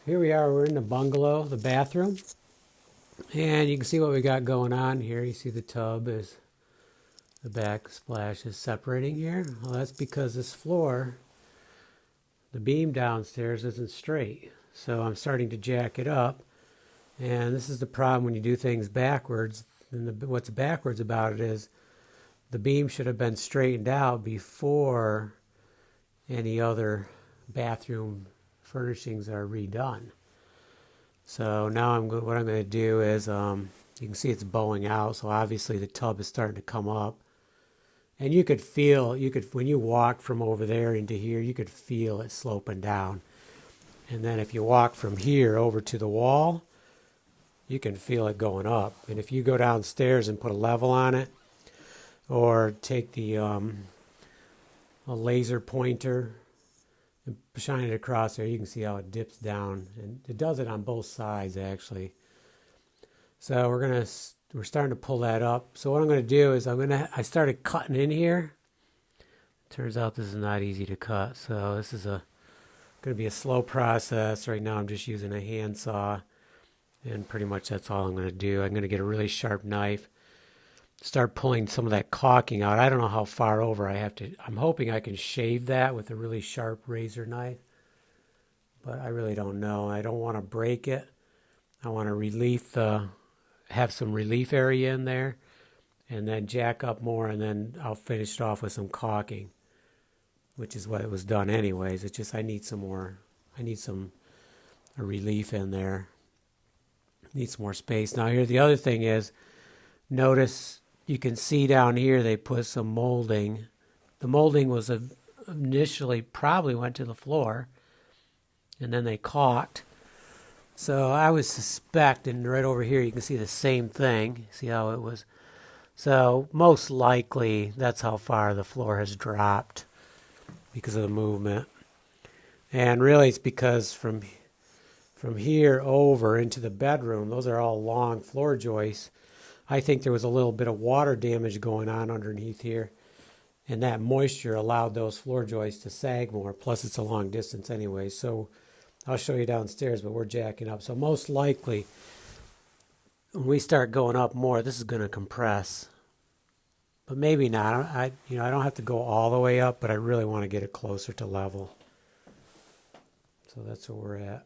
Here we are, we're in the bungalow, the bathroom, and you can see what we got going on here. You see the tub is, the backsplash is separating here. Well, that's because this floor, the beam downstairs isn't straight. So I'm starting to jack it up, and this is the problem when you do things backwards. And what's backwards about it is the beam should have been straightened out before any other bathroom furnishings are redone. So now what I'm going to do is, you can see it's bowing out, so obviously the tub is starting to come up. And you could feel, when you walk from over there into here, you could feel it sloping down. And then if you walk from here over to the wall, you can feel it going up. And if you go downstairs and put a level on it, or take the a laser pointer and shine it across there, you can see how it dips down, and it does it on both sides actually. So we're starting to pull that up. So what I'm going to do is I started cutting in here. Turns out this is not easy to cut, so this is going to be a slow process. Right now I'm just using a handsaw, and pretty much that's all I'm going to do. I'm going to get a really sharp knife, start pulling some of that caulking out. I don't know how far over I have to. I'm hoping I can shave that with a really sharp razor knife, but I really don't know. I don't want to break it. I want to have some relief area in there, and then jack up more, and then I'll finish it off with some caulking, which is what it was done anyways. It's just I need some a relief in there. Need some more space. Now here the other thing is, notice you can see down here they put some molding. The molding was initially probably went to the floor, and then they caulked. So I would suspect, and right over here you can see the same thing. See how it was? So most likely that's how far the floor has dropped because of the movement. And really it's because from here over into the bedroom, those are all long floor joists. I think there was a little bit of water damage going on underneath here, and that moisture allowed those floor joists to sag more. Plus it's a long distance anyway, so I'll show you downstairs, but we're jacking up. So most likely when we start going up more, this is going to compress, but maybe not. I don't have to go all the way up, but I really want to get it closer to level. So that's where we're at.